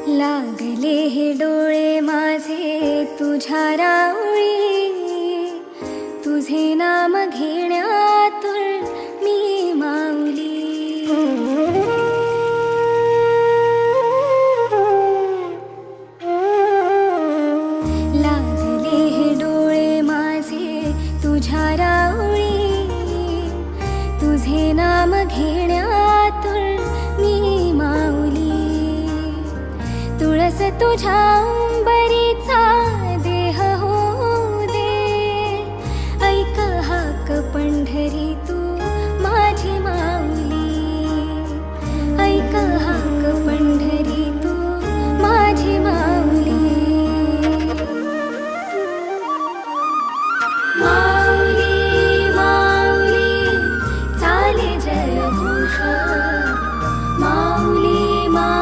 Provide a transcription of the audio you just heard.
लागले हे डोळे माझे तुझ्या राऊळी, तुझे नाम घेण्यातून मी माऊली. लागले हे डोळे माझे तुझ्या राऊळी, तुझे नाम घेण्यातून मी माऊली. तुळस तुझ्या